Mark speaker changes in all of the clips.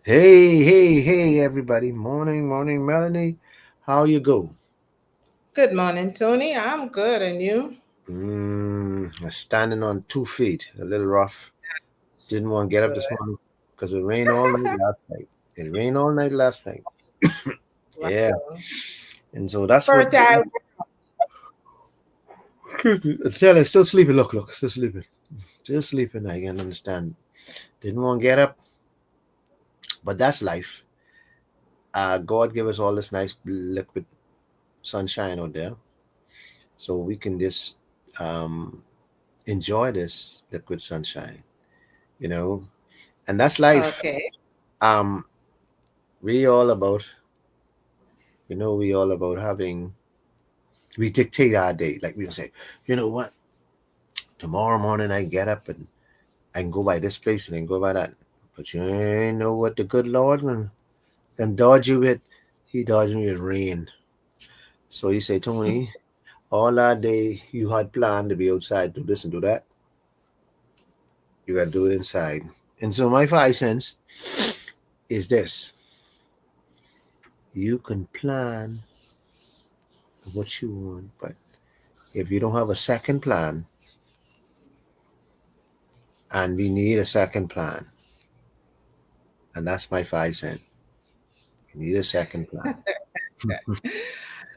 Speaker 1: Hey, everybody. Morning, Melanie. How you go?
Speaker 2: Good morning, Tony. I'm good, and you?
Speaker 1: Standing on 2 feet, a little rough. Didn't want to get up
Speaker 2: Good.
Speaker 1: this morning because it rained all night last night. It rained all night last night. Yeah,
Speaker 2: Wow.
Speaker 1: and so that's what.
Speaker 2: Fertile.
Speaker 1: Still sleeping. Look, still sleeping. Still sleeping. I can understand. Didn't want to get up, but that's life. God gave us all this nice liquid sunshine out there, so we can just um, enjoy this liquid sunshine. You know, and that's life.
Speaker 2: Okay.
Speaker 1: Um, we all about, we all about having, we dictate our day. Like we'll say, you know what, tomorrow morning I get up and I can go by this place and then go by that. But you ain't know what the good Lord can dodge you with. He dodged me with rain. So he say, Tony, all our day you had planned to be outside, do this and do that. You got to do it inside. And so my 5 cents is this: you can plan what you want, but if you don't have a second plan, and we need a second plan, and that's my 5 cent. We need a second plan.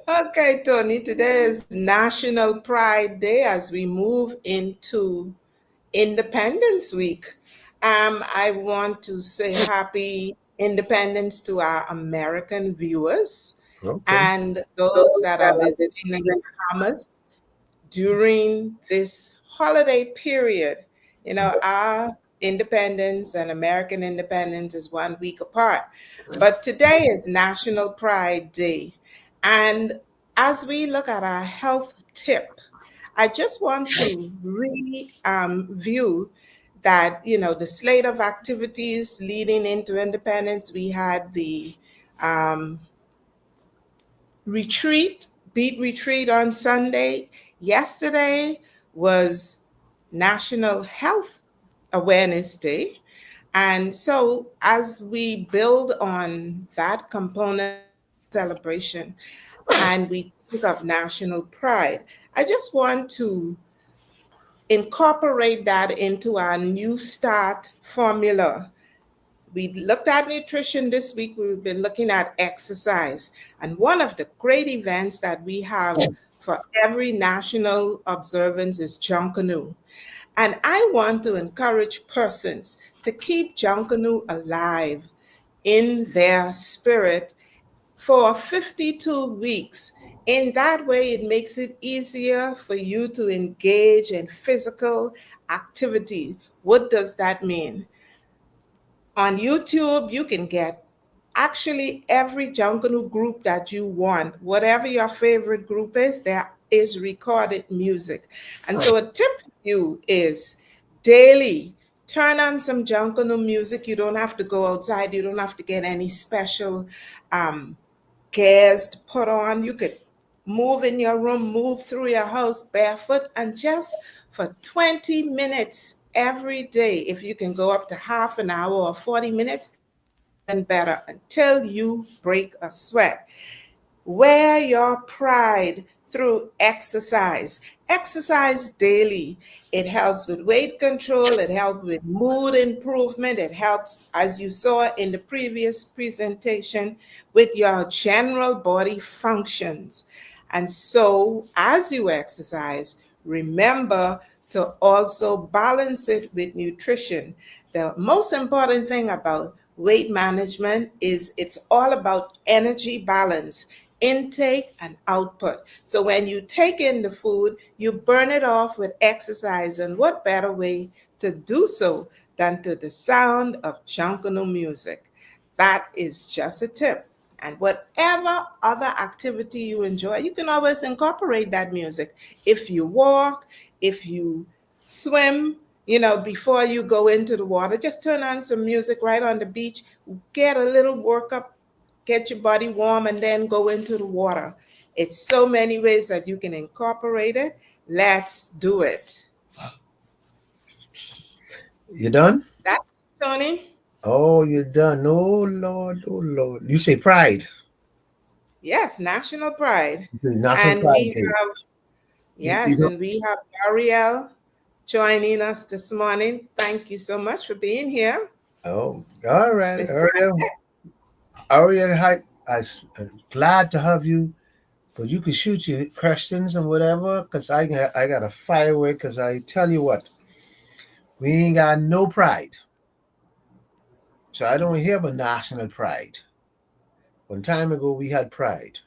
Speaker 2: Okay, Tony. Today is National Pride Day as we move into Independence Week. I want to say happy independence to our American viewers
Speaker 1: Okay.
Speaker 2: and those that are visiting the Bahamas during this holiday period. Our independence and American independence is 1 week apart. But today is National Pride Day. And as we look at our health tip, I just want to review that, the slate of activities leading into independence. We had the um, retreat, beat retreat on Sunday. Yesterday was National Health Awareness Day. And so, as we build on that component celebration and we think of national pride, I just want to incorporate that into our new start formula. We looked at nutrition this week. We've been looking at exercise. And one of the great events that we have for every national observance is Junkanoo. And I want to encourage persons to keep Junkanoo alive in their spirit for 52 weeks. In that way, it makes it easier for you to engage in physical activity. What does that mean? On YouTube, you can get actually every Junkanoo group that you want. Whatever your favorite group is, there is recorded music. And so a tip for you is daily turn on some Junkanoo music. You don't have to go outside. You don't have to get any special um, gears to put on. You could move in your room, move through your house barefoot, and just for 20 minutes every day, if you can go up to half an hour or 40 minutes, even better until you break a sweat. Wear your pride through exercise. Exercise daily. It helps with weight control, it helps with mood improvement, it helps, as you saw in the previous presentation, with your general body functions. And so, as you exercise, remember to also balance it with nutrition. The most important thing about weight management is it's all about energy balance, intake and output. So when you take in the food, you burn it off with exercise. And what better way to do so than to the sound of Junkanoo music? That is just a tip. And whatever other activity you enjoy, you can always incorporate that music. If you walk, if you swim, before you go into the water, just turn on some music right on the beach, get a little workup, get your body warm, and then go into the water. It's so many ways that you can incorporate it. Let's do it.
Speaker 1: You done?
Speaker 2: That, Tony?
Speaker 1: Oh, you're done. Oh Lord, oh Lord. You say pride.
Speaker 2: Yes, National Pride.
Speaker 1: National
Speaker 2: And
Speaker 1: Pride
Speaker 2: we
Speaker 1: Day.
Speaker 2: have,
Speaker 1: You
Speaker 2: yes,
Speaker 1: know,
Speaker 2: and we have Ariel joining us this morning. Thank you so much for being here,
Speaker 1: oh, all right,
Speaker 2: Mr.
Speaker 1: Ariel. Ariel, hi. Glad to have you. But you can shoot your questions and whatever, cause I got a firework. Cause I tell you what, we ain't got no pride. So I don't hear about national pride. One time ago we had pride.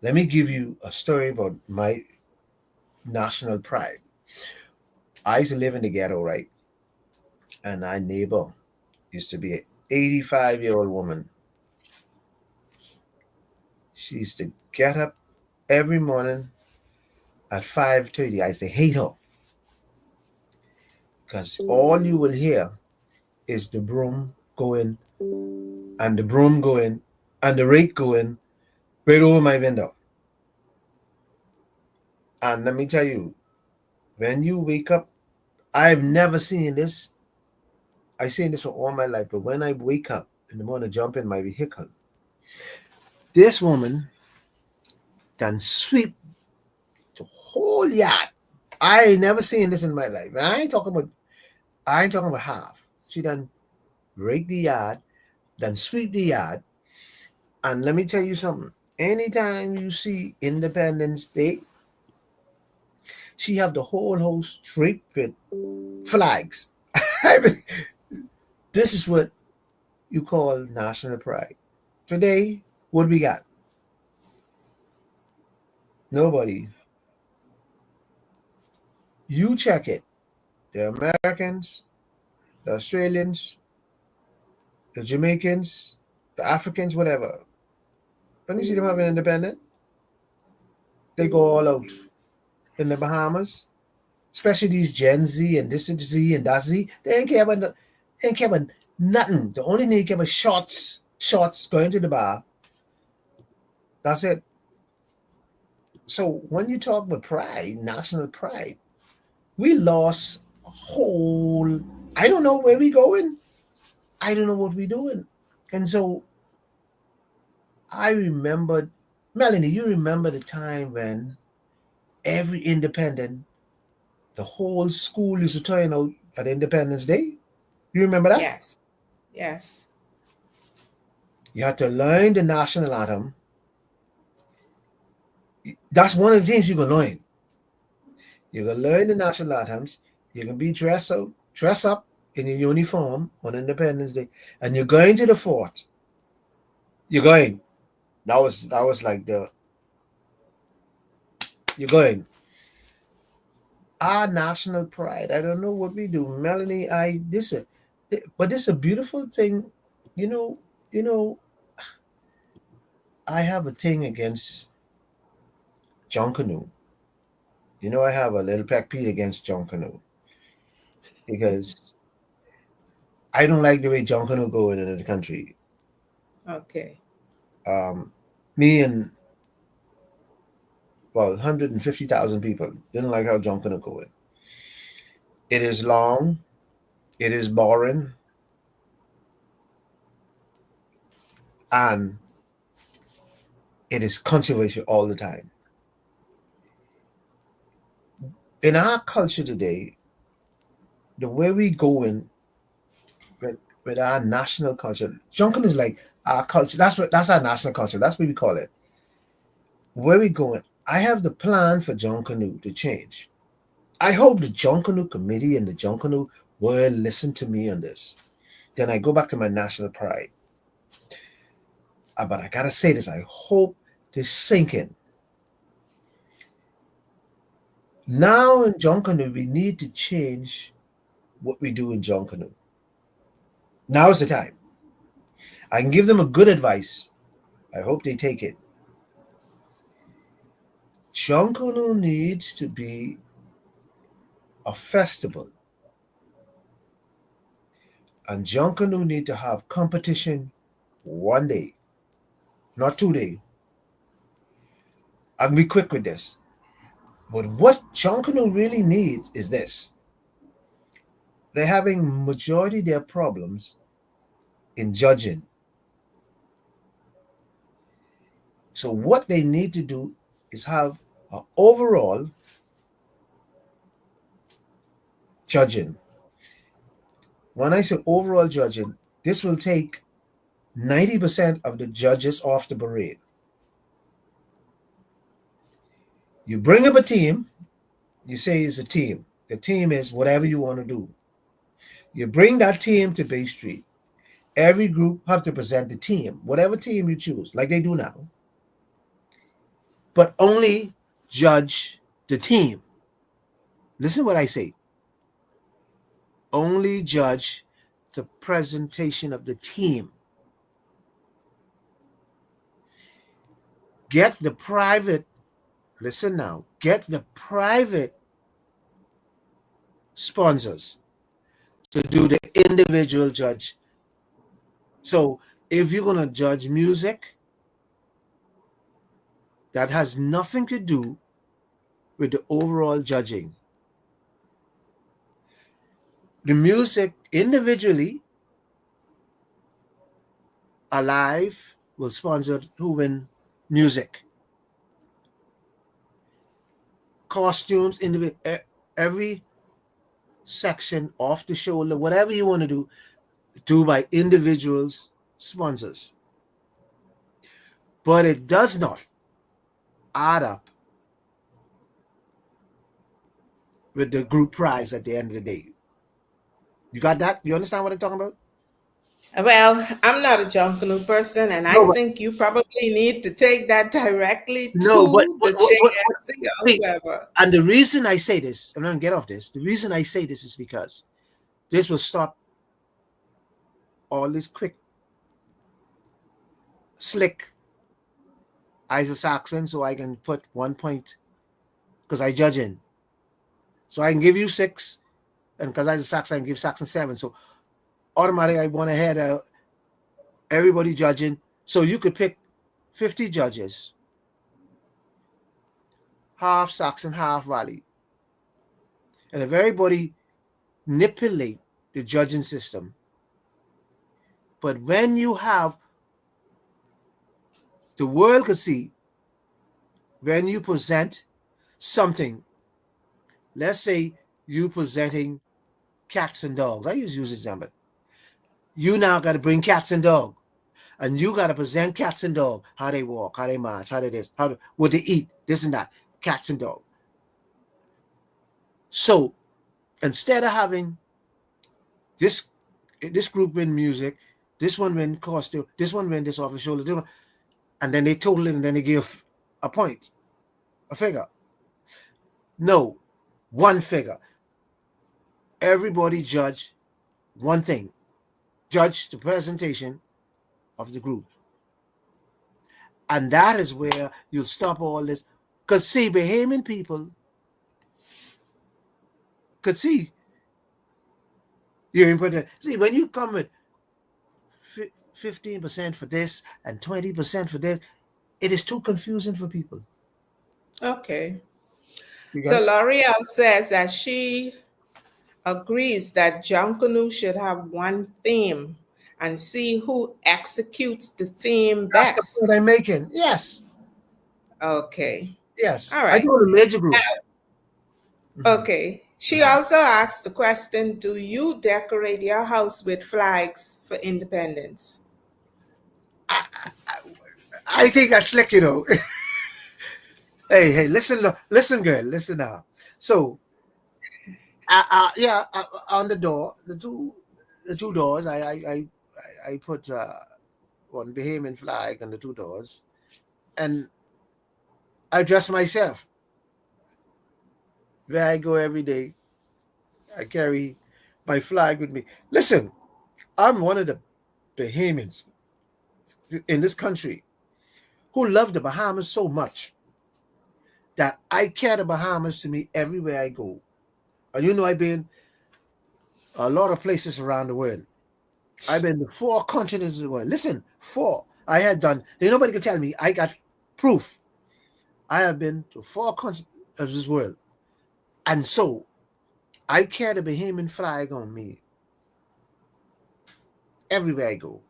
Speaker 1: Let me give you a story about my national pride. I used to live in the ghetto, right? And our neighbor used to be an 85-year-old woman. She used to get up every morning at 5:30. I used to hate her because all you will hear is the broom going and the broom going and the rake going right over my window. And let me tell you, when you wake up, I've never seen this. I've seen this for all my life, but when I wake up in the morning, jump in my vehicle, this woman can sweep the whole yard. I ain't never seen this in my life. I ain't talking about half. She done rake the yard, then sweep the yard. And let me tell you something. Anytime you see Independence Day, she have the whole house draped with flags. I mean, this is what you call national pride. Today, what we got? Nobody. You check it. The Americans, the Australians, the Jamaicans, the Africans, whatever. When you see them having independent, they go all out in the Bahamas, especially these Gen Z and this Z and that Z. They ain't care about they ain't care about nothing. The only thing they care about shots, going to the bar. That's it. So when you talk about pride, national pride, we lost a whole. I don't know where we going. I don't know what we doing. And so I remembered, Melanie, you remember the time when every independent, the whole school used to turn out at Independence Day? You remember that?
Speaker 2: Yes, yes,
Speaker 1: You had to learn the national anthem. That's one of the things you can learn. You can learn the national anthems. You can be dress up in your uniform on Independence Day, and you're going to the fort. You're going. That was like the you're going. Our national pride. I don't know what we do, Melanie. But this is a beautiful thing. You know, you know. I have a thing against John Canoe. I have a little pet peeve against John Canoe because I don't like the way John Canoe going in the country.
Speaker 2: okay,
Speaker 1: Um, Me and 150,000 people didn't like how John Canoe going. It is long. It is boring, and it is controversial all the time. In our culture today, the way we going with, with our national culture, John Canoe is like our culture. That's our national culture. That's what we call it. Where we going? I have the plan for John Canoe to change. I hope the John Canoe committee and the John Canoe will listen to me on this. Then I go back to my national pride. But I gotta say this, I hope this sink in. Now in John Canoe, we need to change what we do in John Canoe. Now's the time. I can give them a good advice. I hope they take it. John Canoe needs to be a festival. And John Canoe need to have competition one day, not 2 days. I'll be quick with this. But what John Canoe really needs is this. They're having majority of their problems in judging. So what they need to do is have an overall judging. When I say overall judging, this will take 90% of the judges off the parade. You bring up a team, you say it's a team. The team is whatever you want to do. You bring that team to Bay Street. Every group have to present the team, whatever team you choose, like they do now. But only judge the team. Listen what I say. Only judge the presentation of the team. Get the private, listen now, get the private sponsors to do the individual judge. So if you're going to judge music, that has nothing to do with the overall judging. The music individually, Alive will sponsor who win music. Costumes, every section off the shoulder, whatever you want to do by individuals, sponsors. But it does not add up with the group prize at the end of the day. You got that? You understand what I'm talking about?
Speaker 2: Well, I'm not a Junkanoo person, and I think you probably need to take that directly to the JNC or whoever.
Speaker 1: And the reason I say this, I'm going to get off this. The reason I say this is because this will stop all this quick, slick Iso-Saxon, so I can put 1 point because I judge in. So I can give you 6, and because Iso-Saxon, I can give Saxon 7. So automatically I went ahead of everybody judging. So you could pick 50 judges, half Saxon, half Raleigh. And if everybody manipulate the judging system, but when you have, the world could see, when you present something, let's say you presenting cats and dogs. I use this example. You now got to bring cats and dogs, and you got to present cats and dogs, how they walk, how they march, how they this, what they eat, this and that, cats and dogs. So instead of having this group win music, this one win costume, this one win this off the shoulder, this one, and then they total it and then they give a point, a figure. No, one figure. Everybody judge one thing. Judge the presentation of the group. And that is where you'll stop all this. Because see, Bahamian people could see. You're important. See, when you come with 15% for this and 20% for this, it is too confusing for people.
Speaker 2: Okay. So L'Oreal says that she agrees that Junkanoo should have one theme and see who executes the theme best.
Speaker 1: That's the point I'm making. Yes.
Speaker 2: Okay.
Speaker 1: Yes.
Speaker 2: All right.
Speaker 1: I go to major group.
Speaker 2: Okay. She also asked the question, do you decorate your house with flags for independence?
Speaker 1: I think that's slick, you know. Hey, listen, girl, listen now. So, on the door, the two doors, I put one Bahamian flag on the 2 doors, and I dress myself. Where I go every day, I carry my flag with me. Listen, I'm one of the Bahamians in this country who love the Bahamas so much that I carry the Bahamas to me everywhere I go. And you know, I've been a lot of places around the world. I've been to 4 continents of the world. Listen, 4. I had done, nobody can tell me, I got proof. I have been to 4 continents of this world. And so, I carry the Bahamian flag on me everywhere I go.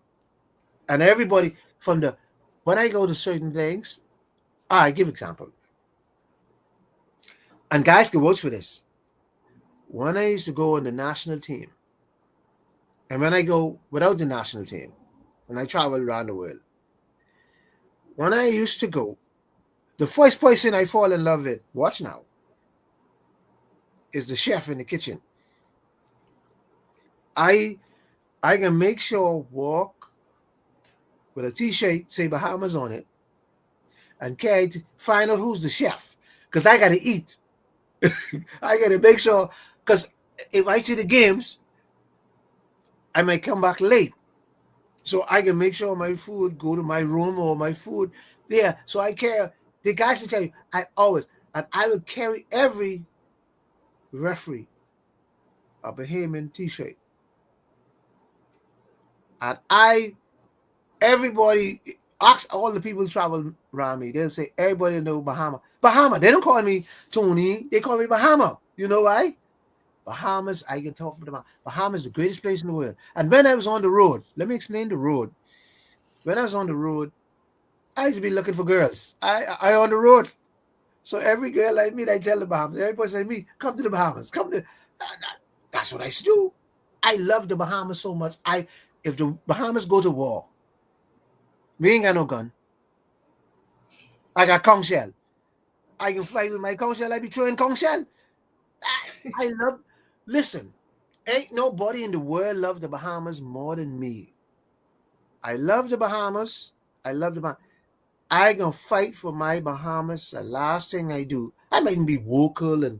Speaker 1: And everybody from the when I go to certain things, I give example. And guys can watch for this. When I used to go on the national team, and when I go without the national team, and I travel around the world, when I used to go, the first person I fall in love with, watch now, is the chef in the kitchen. I I can make sure walk with a t-shirt, say Bahamas on it, and carry find out who's the chef. Because I gotta eat. I gotta make sure because if I see the games, I might come back late. So I can make sure my food go to my room or my food there. So I care. The guys will tell you, I always, and I will carry every referee a Bahamian t-shirt. And everybody, ask all the people who travel around me, they'll say, everybody know Bahama. Bahama, they don't call me Tony, they call me Bahama. You know why? Bahamas, I can talk about Bahamas, the greatest place in the world. And when I was on the road, let me explain the road. When I was on the road, I used to be looking for girls. I on the road. So every girl I meet, I tell the Bahamas. Everybody say me, come to the Bahamas. Come to that's what I used to do. I love the Bahamas so much. If the Bahamas go to war, we ain't got no gun. I got conch shell. I can fight with my conch shell. I be throwing conch shell. I love. Listen, ain't nobody in the world love the Bahamas more than me. I love the Bahamas. I love the Bahamas. I gonna fight for my Bahamas. The last thing I do, I might be vocal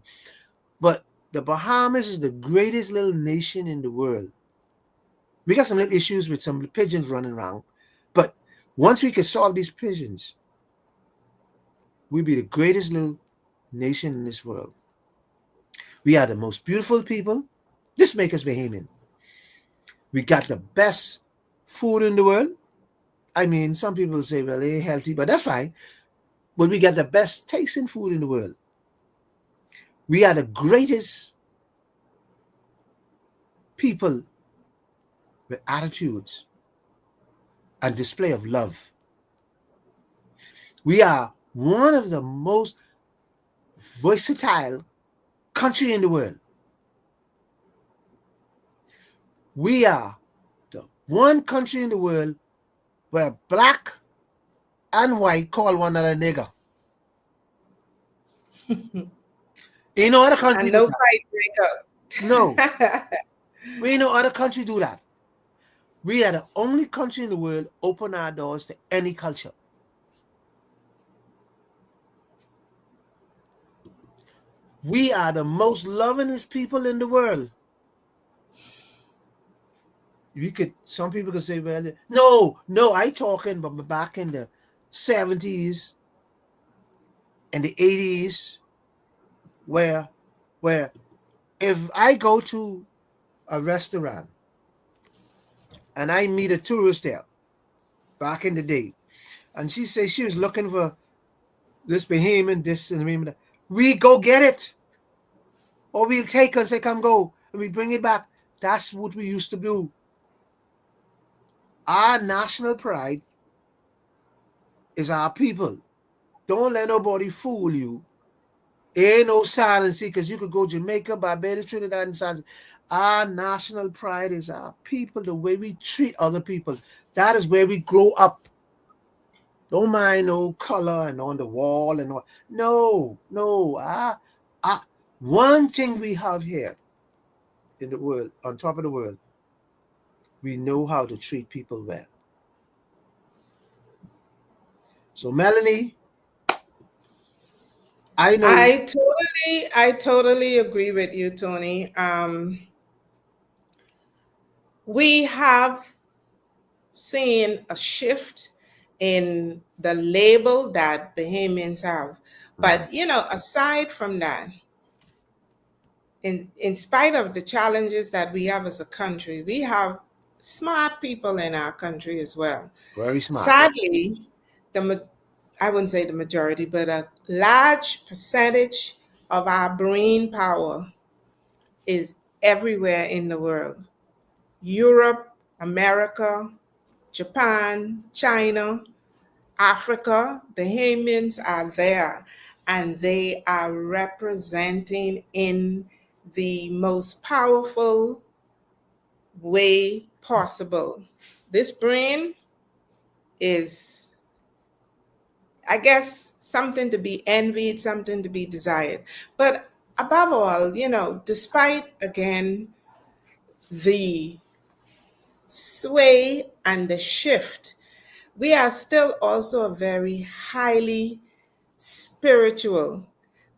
Speaker 1: but the Bahamas is the greatest little nation in the world. We got some little issues with some pigeons running around, but once we can solve these pigeons, we'll be the greatest little nation in this world. We are the most beautiful people. This makes us Bahamian. We got the best food in the world. I mean, some people say, well, they ain't healthy, but that's fine. But we got the best tasting food in the world. We are the greatest people with attitudes and display of love. We are one of the most versatile country in the world. We are the one country in the world where black and white call one another nigger. Ain't no other country
Speaker 2: And no fight break
Speaker 1: No,
Speaker 2: up.
Speaker 1: we ain't no other country do that. We are the only country in the world open our doors to any culture. We are the most lovingest people in the world. Some people could say, well, no, I talking about back in the 70s and the 80s, where if I go to a restaurant and I meet a tourist there back in the day, and she says she was looking for this Bahamian, this and that, we go get it. Or we'll take her and say, come go, and we bring it back. That's what we used to do. Our national pride is our people. Don't let nobody fool you. Ain't no silence because you could go Jamaica, Barbados, Trinidad, and San. Our national pride is our people, the way we treat other people. That is where we grow up. Don't mind no color and on the wall and all. No. One thing we have here in the world, on top of the world, we know how to treat people well. So, Melanie, I know.
Speaker 2: I totally agree with you, Tony. We have seen a shift in the label that Bahamians have. But aside from that, in spite of the challenges that we have as a country, we have smart people in our country as well.
Speaker 1: Very smart.
Speaker 2: Sadly, I wouldn't say the majority, but a large percentage of our brain power is everywhere in the world. Europe, America, Japan, China, Africa, Bahamians are there, and they are representing in the most powerful way possible. This brain is, I guess, something to be envied, something to be desired. But above all, despite again the sway and the shift, we are still also a very highly spiritual,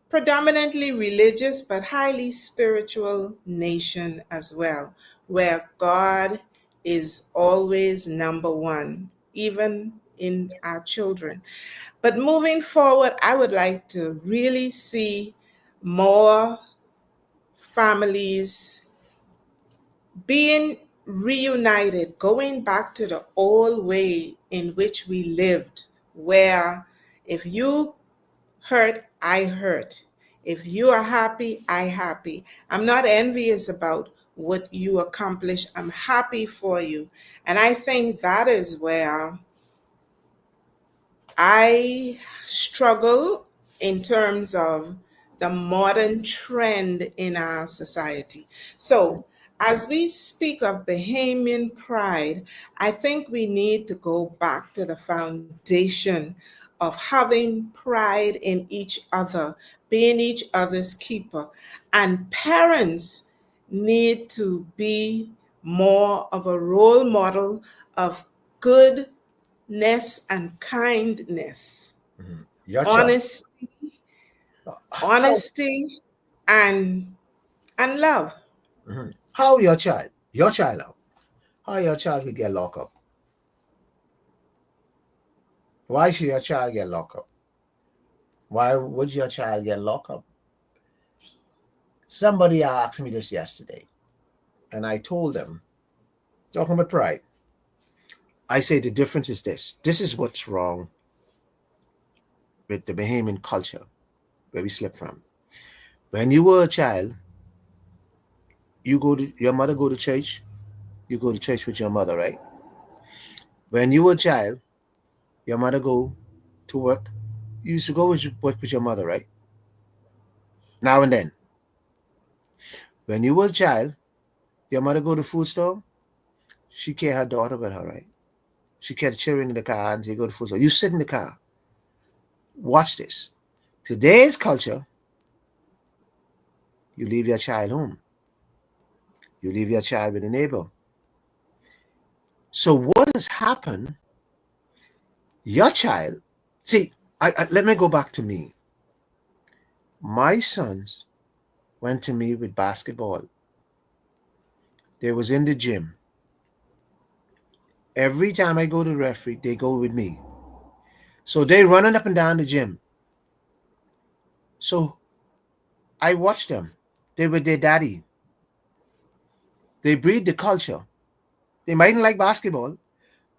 Speaker 2: predominantly religious, but highly spiritual nation as well, where God is always number one, even in our children. But moving forward, I would like to really see more families being reunited, going back to the old way in which we lived, where if you hurt, I hurt. If you are happy, I happy. I'm not envious about what you accomplish. I'm happy for you. And I think that is where I struggle in terms of the modern trend in our society. So, as we speak of Bahamian pride, I think we need to go back to the foundation of having pride in each other, being each other's keeper. And parents need to be more of a role model of good and kindness,
Speaker 1: Your child.
Speaker 2: honesty,
Speaker 1: How,
Speaker 2: honesty, and love.
Speaker 1: how your child out? How your child could get locked up? Why should your child get locked up? Why would your child get locked up? Somebody asked me this yesterday, and I told them, talking about pride, I say the difference is this. This is what's wrong with the Bahamian culture where we slip from. When you were a child, your mother go to church, you go to church with your mother, right? When you were a child, your mother go to work, you used to go work with your mother, right? Now and then. When you were a child, your mother go to food store, she carry her daughter with her, right? She carry the children in the car and she go to food store. You sit in the car. Watch this. Today's culture, you leave your child home. You leave your child with a neighbor. So what has happened? Your child, see, let me go back to me. My sons went to me with basketball. They was in the gym. Every time I go to the referee, they go with me. So they running up and down the gym. So I watch them. They with their daddy. They breed the culture. They mightn't like basketball,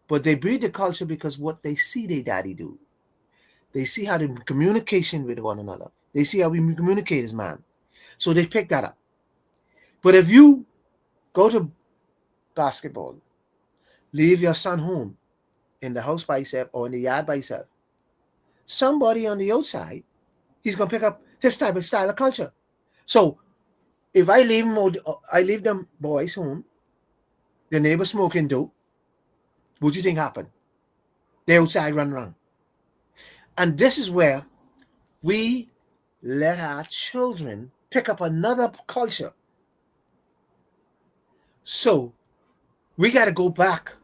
Speaker 1: but they breed the culture because what they see their daddy do. They see how the communication with one another. They see how we communicate as man. So they pick that up. But if you go to basketball, leave your son home in the house by himself or in the yard by himself, somebody on the outside, he's gonna pick up his type of style of culture. So if I leave them boys home, the neighbor smoking dope, what do you think happened? They outside run around. And this is where we let our children pick up another culture. So we got to go back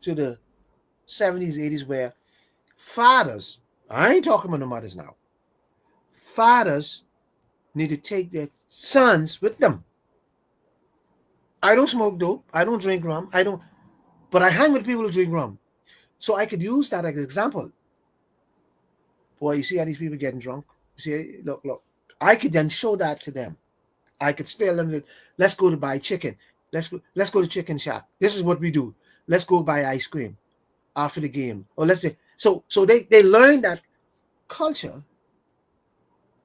Speaker 1: to the 70s, 80s, where fathers, I ain't talking about the mothers now, fathers need to take their sons with them. I don't smoke dope. I don't drink rum. But I hang with people who drink rum. So I could use that as an example. Boy, you see how these people getting drunk? See, look. I could then show that to them. I could tell them, let's go to buy chicken. Let's go to Chicken Shack. This is what we do. Let's go buy ice cream after the game. Or let's say, so they learn that culture.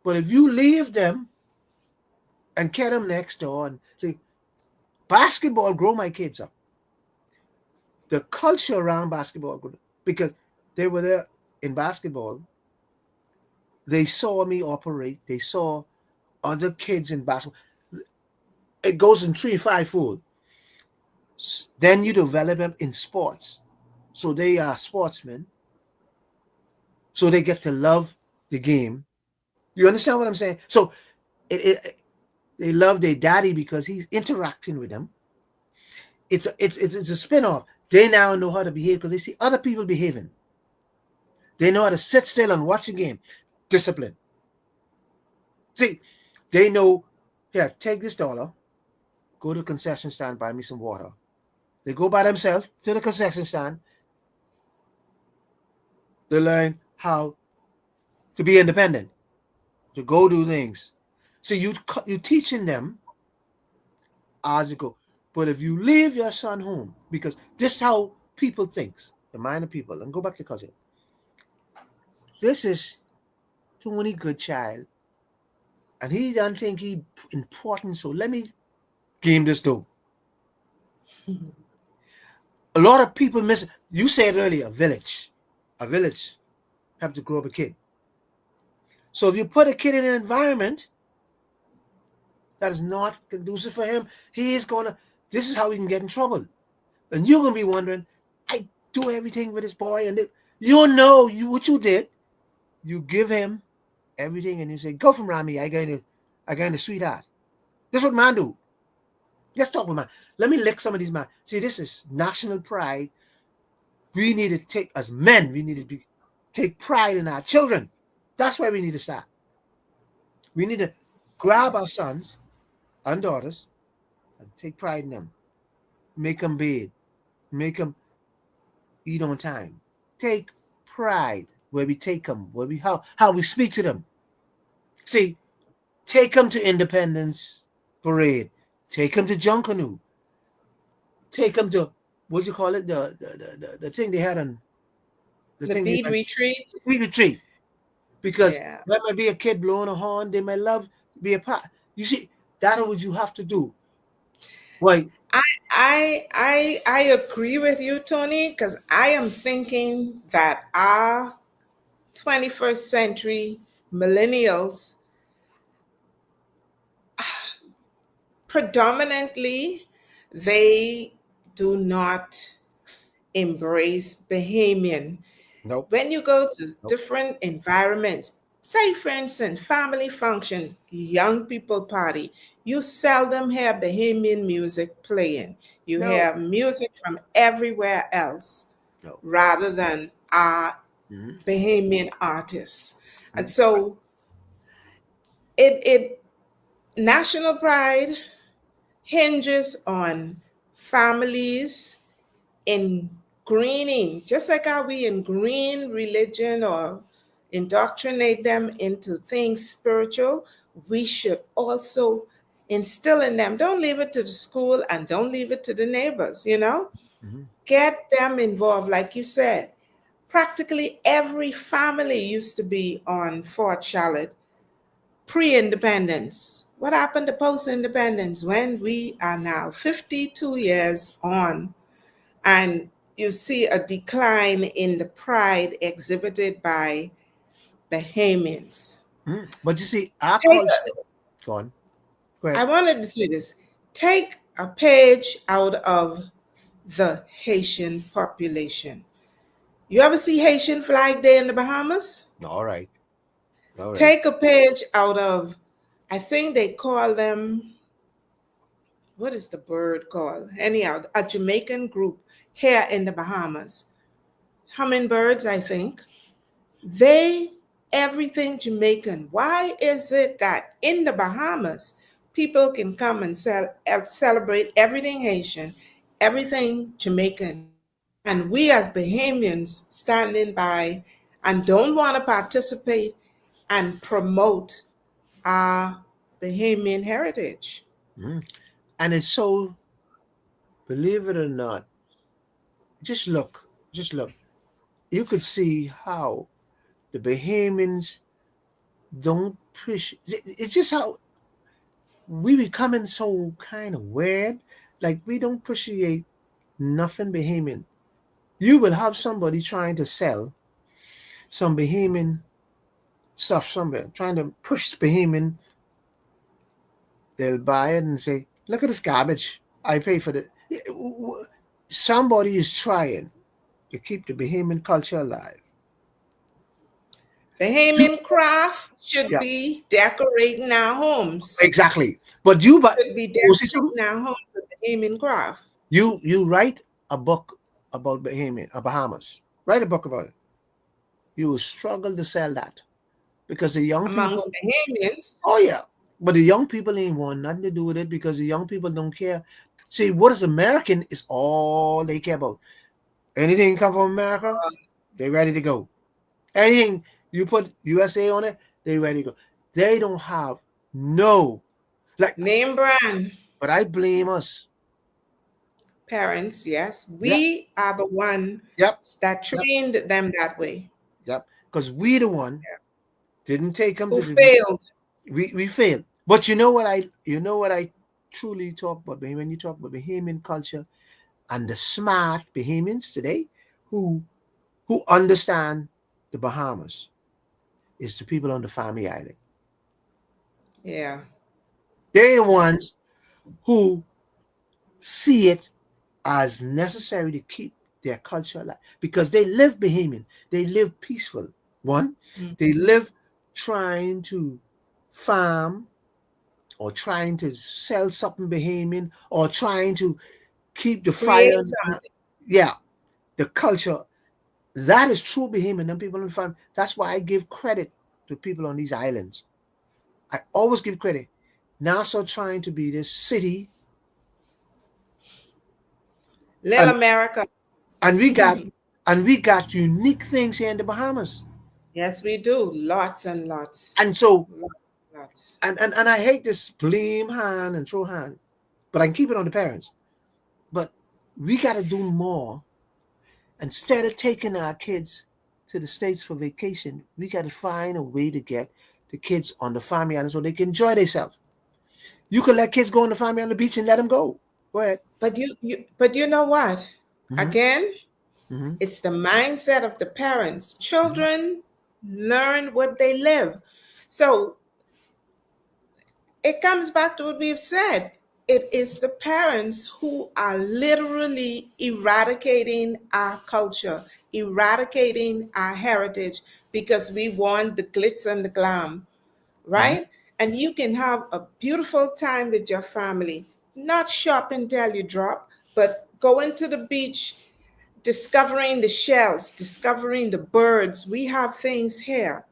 Speaker 1: But if you leave them and get them next door and say, basketball grow my kids up. the culture around basketball, because they were there in basketball. They saw me operate. They saw other kids in basketball. It goes in three, five fold. Then you develop them in sports. So they are sportsmen. So they get to love the game. You understand what I'm saying? So they love their daddy because he's interacting with them. It's a spin-off. They now know how to behave because they see other people behaving. They know how to sit still and watch a game. Discipline. See, they know, here, take this dollar, go to the concession stand, buy me some water. They go by themselves to the concession stand. They learn how to be independent, to go do things. So you teaching them as you go. But if you leave your son home, because this is how people thinks, the mind of people, and go back to cousin. This is Tony Goodchild, and he doesn't think he important, so let me game this dope. A lot of people miss. You said earlier, a village have to grow up a kid. So if you put a kid in an environment that is not conducive for him, he is gonna. This is how he can get in trouble, and you're gonna be wondering, I do everything with this boy, and you know what you did. You give him everything, and you say, "Go from Rami. I going to sweetheart." This is what man do. Let's talk with man. Let me lick some of these man. See, this is national pride. We need to take, as men, we need to take pride in our children. That's why we need to start. We need to grab our sons and daughters and take pride in them. Make them bathe. Make them eat on time. Take pride where we take them, where we how we speak to them. See, take them to Independence Parade. Take them to Junkanoo. Take them to, what you call it, the thing they had on
Speaker 2: the bead retreat.
Speaker 1: Bead retreat. Because there might be a kid blowing a horn, they might love be a part. You see, that's what you have to do. Like,
Speaker 2: I agree with you, Tony, because I am thinking that our 21st century millennials predominantly they do not embrace Bahamian.
Speaker 1: nope.
Speaker 2: When you go to different environments, say for instance, family functions, young people party, you seldom hear Bahamian music playing. You hear music from everywhere else rather than our Bahamian artists. And so it national pride hinges on families ingraining, just like how we ingrain religion or indoctrinate them into things spiritual, we should also instill in them. Don't leave it to the school and don't leave it to the neighbors, Get them involved. Like you said, practically every family used to be on Fort Charlotte pre-independence. What happened to post-independence when we are now 52 years on and you see a decline in the pride exhibited by Bahamians?
Speaker 1: But you see, our culture. Go on. Go ahead.
Speaker 2: I wanted to say this. Take a page out of the Haitian population. You ever see Haitian Flag Day in the Bahamas?
Speaker 1: All right.
Speaker 2: Take a page out of, I think they call them, what is the bird called? Anyhow, a Jamaican group here in the Bahamas. Hummingbirds, I think. Everything Jamaican. Why is it that in the Bahamas, people can come and celebrate everything Haitian, everything Jamaican, and we as Bahamians standing by and don't want to participate and promote our Bahamian heritage?
Speaker 1: And it's so, believe it or not, just look. You could see how the Bahamians don't push. It's just how we becoming so kind of weird. Like we don't appreciate nothing Bahamian. You will have somebody trying to sell some Bahamian stuff somewhere, trying to push Bahamian. They'll buy it and say, "Look at this garbage. I pay for it." Somebody is trying to keep the Bahamian culture alive.
Speaker 2: Bahamian craft should
Speaker 1: Yeah,
Speaker 2: be decorating our homes.
Speaker 1: exactly. But you, but
Speaker 2: Should be
Speaker 1: you see something?
Speaker 2: decorating our homes with Bahamian craft.
Speaker 1: You write a book about Bahamian, Bahamas. Write a book about it. You will struggle to sell that because the young people.
Speaker 2: Amongst Bahamians,
Speaker 1: Oh yeah, but the young people ain't want nothing to do with it because the young people don't care. See, what is American is all they care about. Anything come from America, they ready to go. Anything you put USA on it, they ready to go. They don't have no like.
Speaker 2: name brand
Speaker 1: But I blame us.
Speaker 2: parents, yes,
Speaker 1: Yep,
Speaker 2: we are the one
Speaker 1: yep,
Speaker 2: that
Speaker 1: yep,
Speaker 2: trained them that way.
Speaker 1: yep. Because we the one didn't take them
Speaker 2: Who
Speaker 1: to the.
Speaker 2: failed?
Speaker 1: We failed. But you know what I truly talk about when you talk about Bahamian culture and the smart Bahamians today who who understand the Bahamas is the people on the Family Island.
Speaker 2: Yeah.
Speaker 1: They're the ones who see it as necessary to keep their culture alive because they live Bahamian. They live peaceful. One,
Speaker 2: Mm.
Speaker 1: they live trying to farm or trying to sell something Bahamian or trying to keep the fire.
Speaker 2: Create something.
Speaker 1: Yeah, the culture that is true Bahamian and people in farm. That's why I give credit to people on these islands. I always give credit. Nassau trying to be this city,
Speaker 2: Little
Speaker 1: and
Speaker 2: America.
Speaker 1: and we got and we got unique things here in the Bahamas.
Speaker 2: Yes, we do. Lots and lots.
Speaker 1: And so
Speaker 2: Lots and lots.
Speaker 1: and I hate this blame hand and throw hand, but I can keep it on the parents. But we got to do more. Instead of taking our kids to the States for vacation, we got to find a way to get the kids on the Family Island so they can enjoy themselves. You can let kids go on the Family Island beach and let them go. Go ahead.
Speaker 2: But you know what?
Speaker 1: Mm-hmm,
Speaker 2: Again,
Speaker 1: mm-hmm,
Speaker 2: it's the mindset of the parents.
Speaker 1: mm-hmm.
Speaker 2: Children learn what they live. So it comes back to what we've said. It is the parents who are literally eradicating our culture, eradicating our heritage because we want the glitz and the glam,
Speaker 1: Mm-hmm.
Speaker 2: right? And you can have a beautiful time with your family, not shopping till you drop, but going to the beach, discovering the shells, discovering the birds. We have things here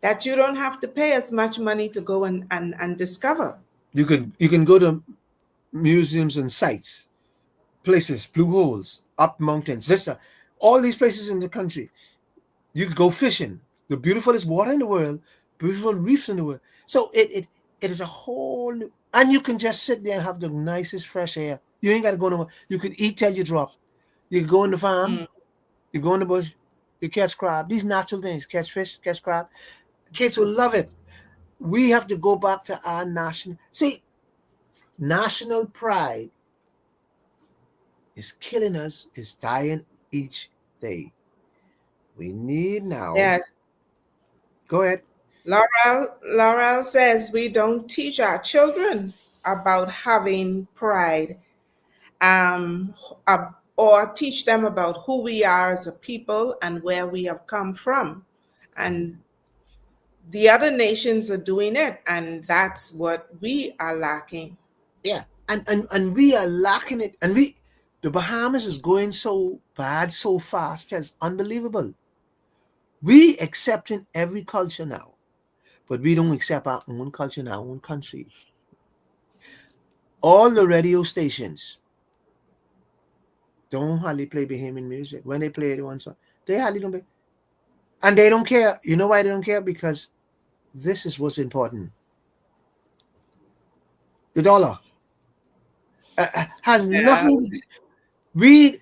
Speaker 2: that you don't have to pay as much money to go and discover.
Speaker 1: You can go to museums and sites, places, blue holes, up mountains, all these places in the country. You could go fishing. The beautifulest water in the world, beautiful reefs in the world. So it is a whole new, and you can just sit there and have the nicest fresh air. You ain't got to go nowhere. You could eat till you drop. You could go in the farm.
Speaker 2: Mm.
Speaker 1: You go in the bush. You catch crab. These natural things. Catch fish. Catch crab. Kids will love it. We have to go back to our national. See, national pride is killing us. Is dying each day. We need now.
Speaker 2: Yes.
Speaker 1: Go ahead.
Speaker 2: Laurel says we don't teach our children about having pride, or teach them about who we are as a people and where we have come from. And the other nations are doing it, and that's what we are lacking.
Speaker 1: Yeah, and we are lacking it, and the Bahamas is going so bad so fast. It's unbelievable. We accepting every culture now, but we don't accept our own culture in our own country. All the radio stations don't hardly play Bahamian music. When they play it one song, they hardly don't play, and they don't care. You know why they don't care? Because this is what's important. The dollar has
Speaker 2: Yeah.
Speaker 1: nothing. We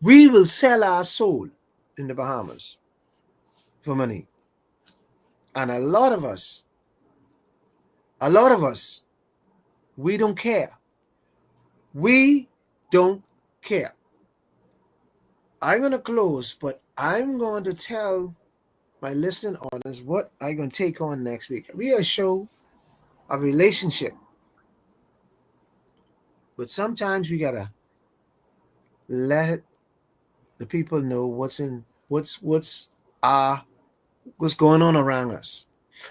Speaker 1: we will sell our soul in the Bahamas for money. And a lot of us, we don't care. We don't care. I'm going to close, but I'm going to tell my listening audience what I'm going to take on next week. We are a show of relationship, but sometimes we got to let the people know uh what's going on around us.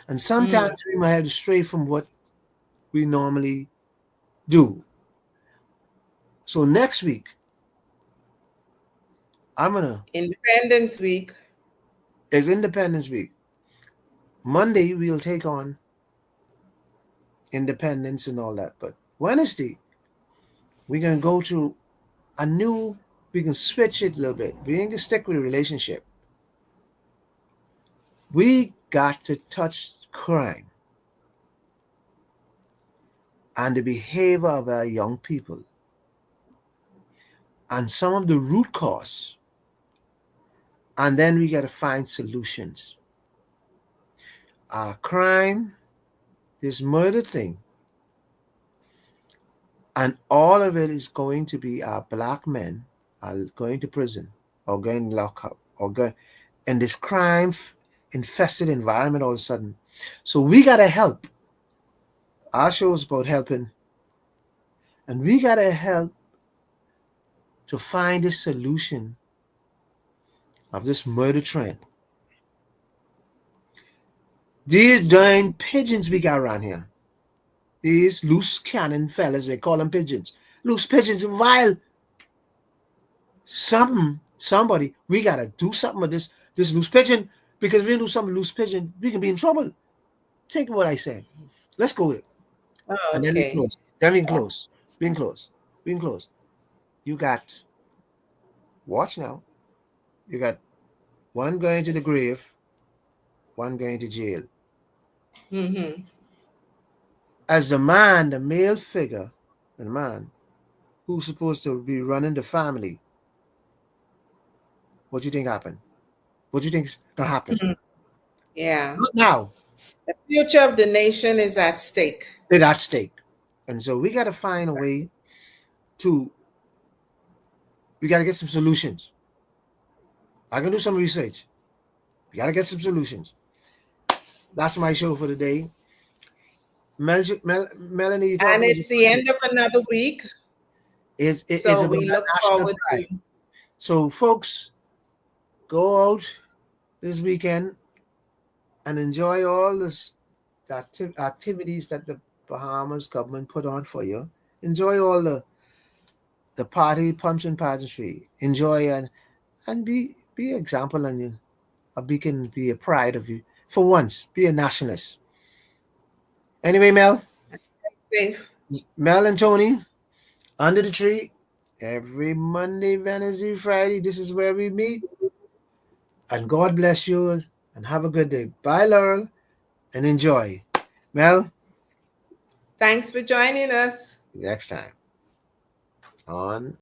Speaker 1: And sometimes we might have to stray from what we normally do. So next week,
Speaker 2: Independence Week
Speaker 1: is Independence Week. Monday we'll take on independence and all that. But Wednesday, we're gonna go to we can switch it a little bit. We ain't gonna stick with a relationship. We got to touch crime and the behavior of our young people and some of the root cause. And then we got to find solutions. Crime, this murder thing, and all of it is going to be our black men are going to prison or going lock up or going in this crime infested environment all of a sudden. So we got to help. Our show is about helping, and we got to help to find a solution of this murder trend. These darn pigeons we got around here, these loose cannon fellas, they call them pigeons. Loose pigeons, vile. Somebody, we got to do something with this loose pigeon, because if we do something loose pigeon, we can be in trouble. Take what I said. Let's go with it.
Speaker 2: Oh,
Speaker 1: and then we close. Then we close. We can close. We can close. You got, watch now. You got one going to the grave, one going to jail. As the man, the male figure, the man who's supposed to be running the family, what do you think happened? What do you think's gonna happen?
Speaker 2: Yeah.
Speaker 1: Not now.
Speaker 2: The future of the nation is at stake.
Speaker 1: It's at stake. And so we got to find a way we got to get some solutions. I can do some research. We got to get some solutions. That's my show for today. Melanie,
Speaker 2: and it's the end of another week.
Speaker 1: It's
Speaker 2: we look forward to.
Speaker 1: So, folks, go out this weekend and enjoy all the activities that the Bahamas government put on for you. Enjoy all the party, punch and pageantry. Enjoy and be an example, and a beacon, be a pride of you. For once, be a nationalist. Anyway, Mel.
Speaker 2: Stay safe.
Speaker 1: Mel and Tony, under the tree, every Monday, Wednesday, Friday. This is where we meet. And God bless you and have a good day. Bye, Laurel, and enjoy. Mel.
Speaker 2: Thanks for joining us.
Speaker 1: Next time on